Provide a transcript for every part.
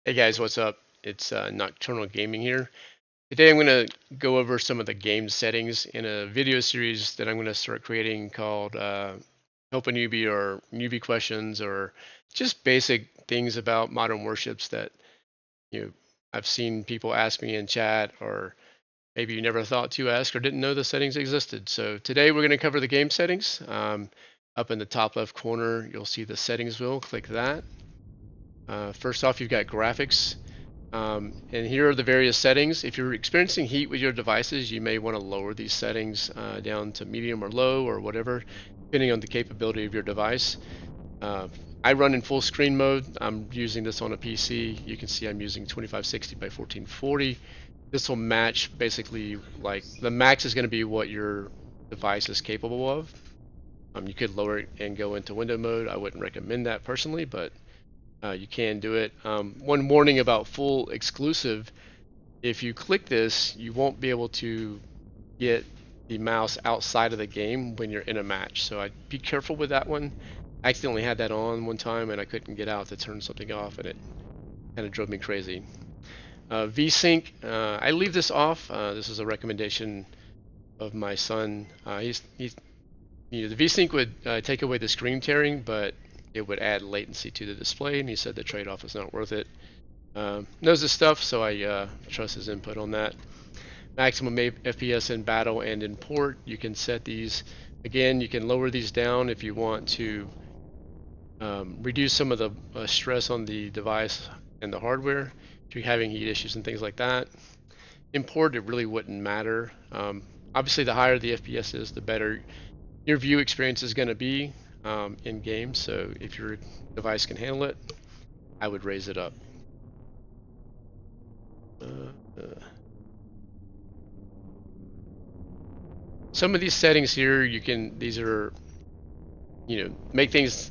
Hey guys, what's up? It's Nocturnal Gaming here. Today I'm going to go over some of the game settings in a video series that I'm going to start creating called Help a Newbie or Newbie Questions, or just basic things about Modern Warships that you know I've seen people ask me in chat, or maybe you never thought to ask or didn't know the settings existed. So today we're going to cover the game settings. Up in the top left corner you'll see the settings wheel. Click that. First off, you've got graphics. And here are the various settings. If you're experiencing heat with your devices, you may want to lower these settings down to medium or low or whatever, depending on the capability of your device. I run in full screen mode. I'm using this on a PC. You can see I'm using 2560 by 1440. This will match basically, like, the max is going to be what your device is capable of. You could lower it and go into window mode. I wouldn't recommend that personally, but you can do it. One warning about full exclusive: if you click this, you won't be able to get the mouse outside of the game when you're in a match. So I'd be careful with that one. I accidentally had that on one time and I couldn't get out to turn something off, and it kind of drove me crazy. VSync, I leave this off. This is a recommendation of my son. The VSync would take away the screen tearing, but it would add latency to the display, and he said the trade-off is not worth it. Knows his stuff, so I trust his input on that. Maximum FPS in battle and in port, you can set these. Again, you can lower these down if you want to reduce some of the stress on the device and the hardware, if you're having heat issues and things like that. In port, it really wouldn't matter. Obviously, the higher the FPS is, the better your view experience is going to be in game. So if your device can handle it, I would raise it up. Some of these settings here, these are, make things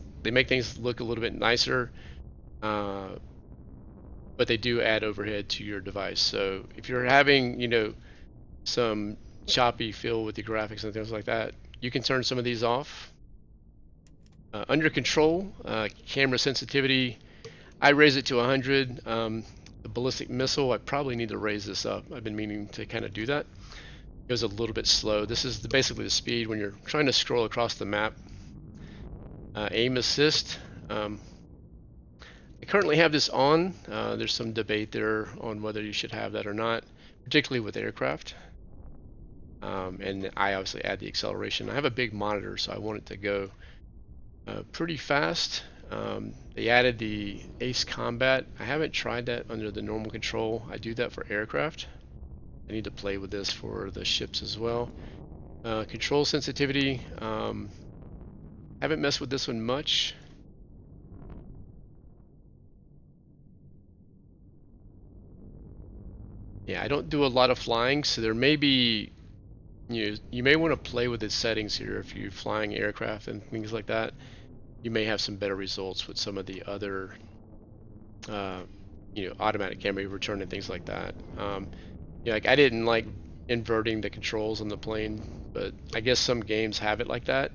look a little bit nicer, but they do add overhead to your device. So if you're having, some choppy feel with the graphics and things like that, you can turn some of these off. Under control, camera sensitivity, I raise it to 100. The ballistic missile, I probably need to raise this up. I've been meaning to kind of do that. It goes a little bit slow. This is basically the speed when you're trying to scroll across the map. Aim assist, I currently have this on. There's some debate there on whether you should have that or not, particularly with aircraft. And I obviously add the acceleration. I have a big monitor, so I want it to go pretty fast. They added the Ace Combat. I haven't tried that under the normal control. I do that for aircraft. I need to play with this for the ships as well. Control sensitivity, haven't messed with this one much. Yeah, I don't do a lot of flying, so there may be, you may want to play with the settings here if you're flying aircraft and things like that. You may have some better results with some of the other, automatic camera return and things like that. Like I didn't like inverting the controls on the plane, but I guess some games have it like that,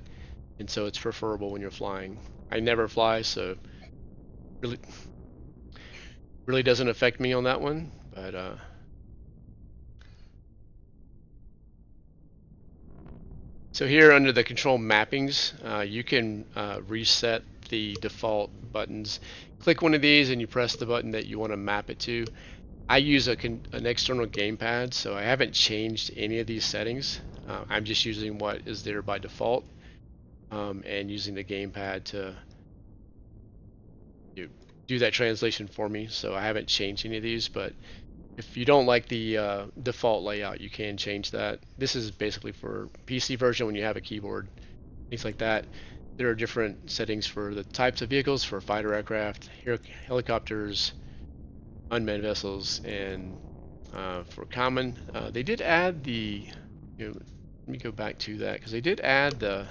and so it's preferable when you're flying. I never fly, so really doesn't affect me on that one, but so here under the control mappings, you can reset the default buttons. Click one of these and you press the button that you want to map it to. I use an external gamepad, so I haven't changed any of these settings. I'm just using what is there by default, and using the gamepad to do that translation for me. So I haven't changed any of these, but if you don't like the default layout, you can change that. This is basically for PC version when you have a keyboard, things like that. There are different settings for the types of vehicles, for fighter aircraft, helicopters, unmanned vessels, and for common. They did add the, let me go back to that, because they did add the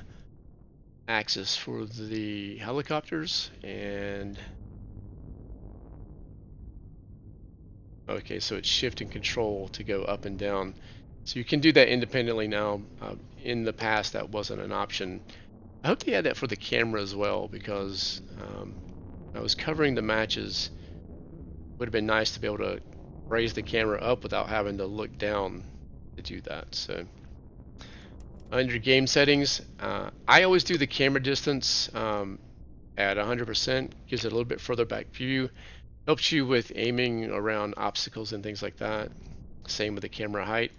axis for the helicopters, and okay, so it's shift and control to go up and down. So you can do that independently now. In the past, that wasn't an option. I hope they add that for the camera as well, because I was covering the matches would have been nice to be able to raise the camera up without having to look down to do that. So under game settings, I always do the camera distance at 100%, gives it a little bit further back view, helps you with aiming around obstacles and things like that. Same with the camera height.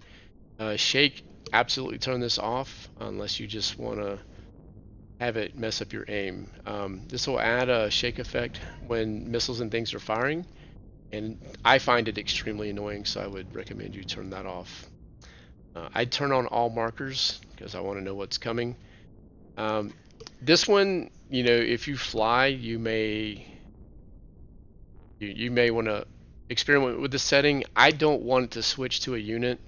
Shake, absolutely turn this off unless you just want to have it mess up your aim. This will add a shake effect when missiles and things are firing, and I find it extremely annoying, so I would recommend you turn that off. I'd turn on all markers because I want to know what's coming. This one, you know, if you fly, you may want to experiment with the setting. I don't want it to switch to a unit.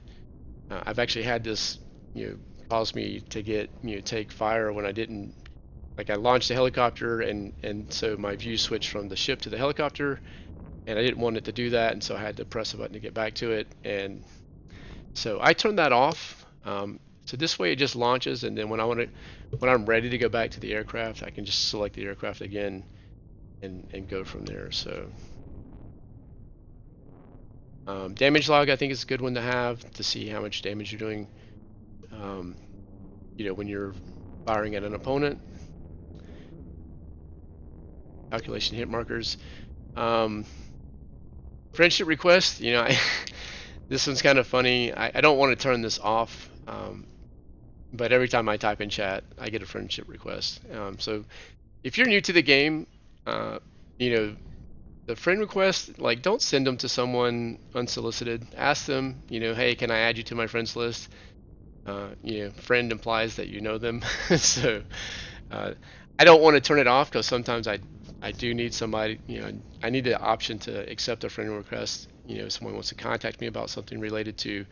I've actually had this, you know, cause me to get, you know, take fire when I didn't, like I launched a helicopter and so my view switched from the ship to the helicopter, and I didn't want it to do that, and so I had to press a button to get back to it, and so I turned that off. So this way it just launches, and then when I'm ready to go back to the aircraft, I can just select the aircraft again and go from there. So damage log, I think, is a good one to have to see how much damage you're doing. You know, when you're firing at an opponent. Calculation hit markers. Friendship request. You know, this one's kind of funny. I don't want to turn this off, but every time I type in chat, I get a friendship request. So if you're new to the game, you know, the friend request, like, don't send them to someone unsolicited. Ask them, you know, hey, can I add you to my friends list? You know, friend implies that you know them. So I don't want to turn it off because sometimes I do need somebody, you know, I need the option to accept a friend request. You know, if someone wants to contact me about something related to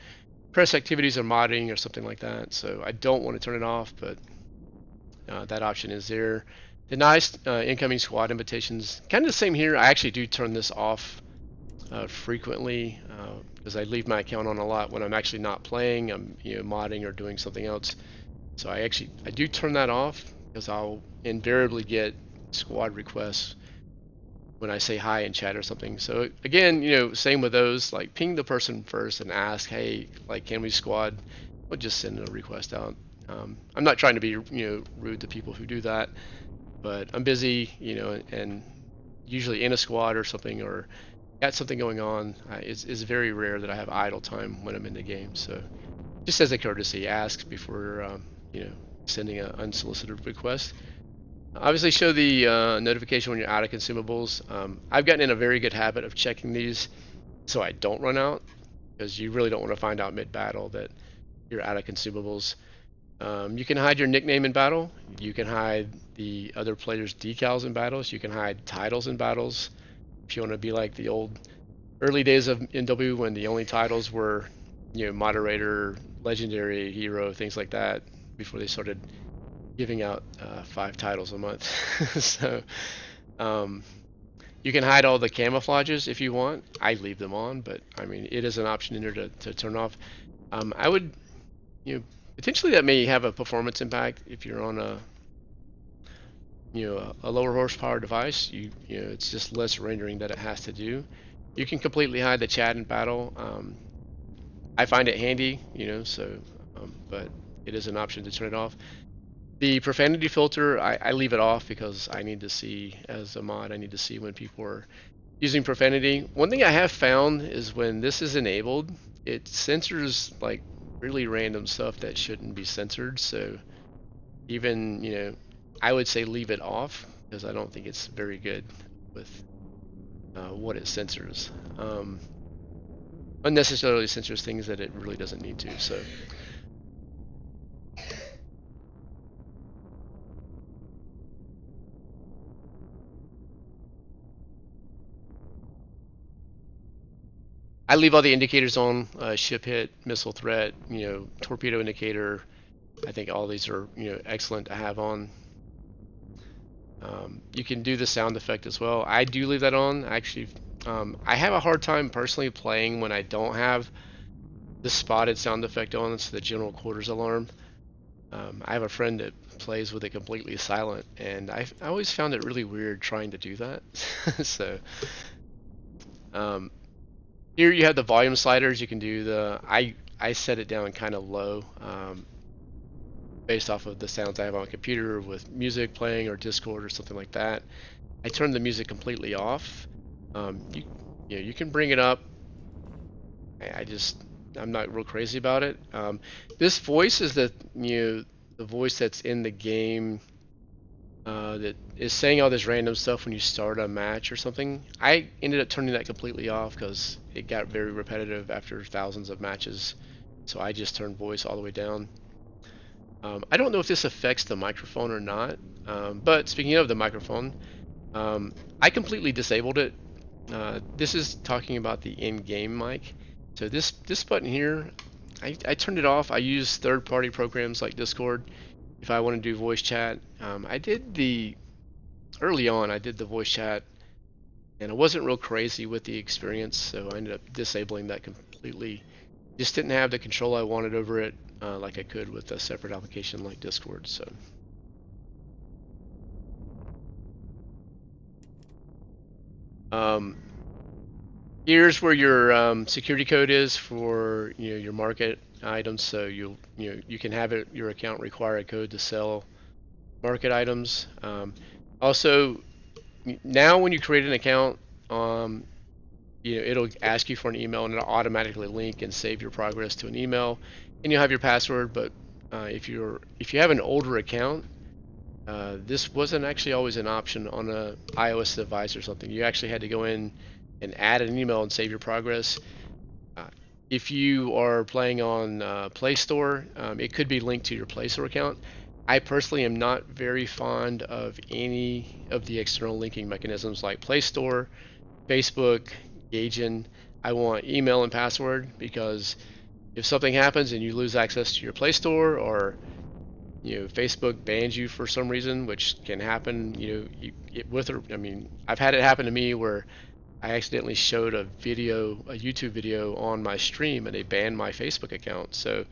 press activities or modding or something like that. So I don't want to turn it off, but that option is there. Deny incoming squad invitations. Kind of the same here. I actually do turn this off frequently because I leave my account on a lot when I'm actually not playing. I'm, you know, modding or doing something else. So I do turn that off because I'll invariably get squad requests when I say hi in chat or something. So again, you know, same with those. Like, ping the person first and ask, hey, like, can we squad? We'll just send a request out. I'm not trying to be, you know, rude to people who do that, but I'm busy, you know, and usually in a squad or something, or got something going on. It's very rare that I have idle time when I'm in the game. So just as a courtesy, ask before you know, sending an unsolicited request. Obviously, show the notification when you're out of consumables. I've gotten in a very good habit of checking these so I don't run out, because you really don't want to find out mid-battle that you're out of consumables. You can hide your nickname in battle. You can hide the other players' decals in battles. You can hide titles in battles. If you want to be like the old early days of NW when the only titles were, you know, moderator, legendary, hero, things like that, before they started giving out 5 titles a month. So you can hide all the camouflages if you want. I leave them on, but I mean, it is an option in there to turn off. I would, you know, potentially that may have a performance impact if you're on a, you know, a lower horsepower device. You know, it's just less rendering that it has to do. You can completely hide the chat in battle. I find it handy, you know, so but it is an option to turn it off. The profanity filter, I leave it off because I need to see, as a mod, I need to see when people are using profanity. One thing I have found is when this is enabled, it censors like really random stuff that shouldn't be censored. So even, you know, I would say leave it off because I don't think it's very good with what it censors. Unnecessarily censors things that it really doesn't need to. So I leave all the indicators on, ship hit, missile threat, you know, torpedo indicator. I think all these are, you know, excellent to have on. You can do the sound effect as well. I do leave that on. Actually, I have a hard time personally playing when I don't have the spotted sound effect on. It's the general quarters alarm. I have a friend that plays with it completely silent, and I always found it really weird trying to do that. So Um, Here you have the volume sliders. You can do I set it down kind of low, based off of the sounds I have on my computer with music playing or Discord or something like that. I turn the music completely off. You can bring it up. I just I'm not real crazy about it. This voice is the voice that's in the game, that is saying all this random stuff when you start a match or something. I ended up turning that completely off because it got very repetitive after thousands of matches. So I just turned voice all the way down. I don't know if this affects the microphone or not, but speaking of the microphone, I completely disabled it. This is talking about the in-game mic. So this button here, I turned it off. I use third-party programs like Discord if I want to do voice chat. I did the early on. I did the voice chat, and I wasn't real crazy with the experience, so I ended up disabling that completely. Just didn't have the control I wanted over it, like I could with a separate application like Discord. So. Um, Here's where your security code is for your market items. So you can have your account require a code to sell market items. Also, now when you create an account, um, it'll ask you for an email and it'll automatically link and save your progress to an email, and you'll have your password. But if you have an older account, this wasn't actually always an option on a iOS device or something. You actually had to go in and add an email and save your progress. Uh, if you are playing on Play Store, it could be linked to your Play Store account. I personally am not very fond of any of the external linking mechanisms like Play Store, Facebook, Gaijin. I want email and password, because if something happens and you lose access to your Play Store, or Facebook bans you for some reason, which can happen, I mean, I've had it happen to me where I accidentally showed a YouTube video on my stream, and they banned my Facebook account. So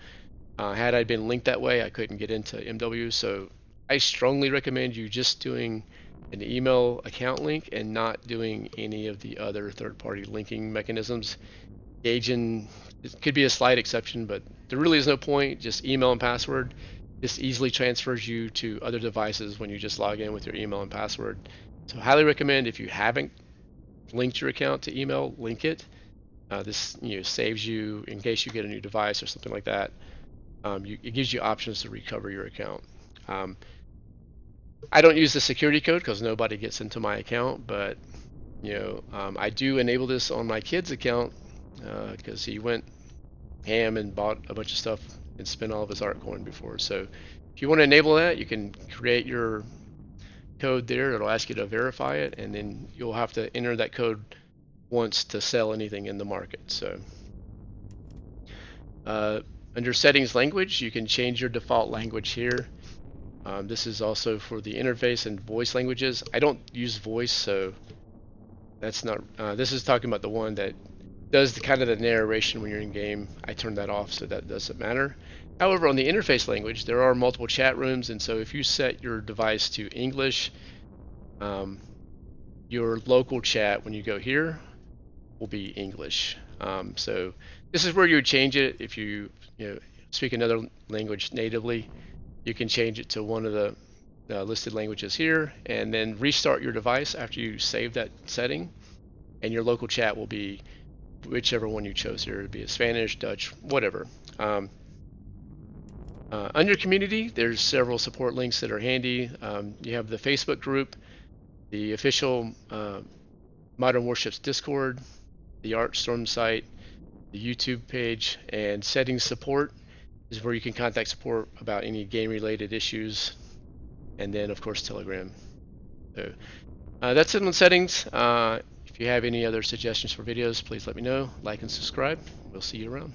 had I been linked that way, I couldn't get into MW. So I strongly recommend you just doing an email account link and not doing any of the other third-party linking mechanisms. Gaijin, it could be a slight exception, but there really is no point. Just email and password. This easily transfers you to other devices when you just log in with your email and password. So highly recommend, if you haven't linked your account to email, link it. This saves you in case you get a new device or something like that. It gives you options to recover your account. I don't use the security code because nobody gets into my account, but I do enable this on my kid's account, because he went ham and bought a bunch of stuff and spent all of his art coin before. So if you want to enable that, you can create your code there. It'll ask you to verify it, and then you'll have to enter that code once to sell anything in the market. So under settings language, you can change your default language here. This is also for the interface and voice languages. I don't use voice, so that's not, this is talking about the one that does the kind of the narration when you're in game. I turned that off, so that doesn't matter. However, on the interface language, there are multiple chat rooms, and so if you set your device to English, your local chat when you go here will be English. So this is where you would change it. If you speak another language natively, you can change it to one of the listed languages here, and then restart your device after you save that setting, and your local chat will be whichever one you chose here. It'd be Spanish, Dutch, whatever. Under community, there's several support links that are handy. You have the Facebook group, the official Modern Warships Discord, the Artstorm site, the YouTube page, and settings support is where you can contact support about any game-related issues, and then of course Telegram. So that's it on settings. If you have any other suggestions for videos, please let me know. Like and subscribe. We'll see you around.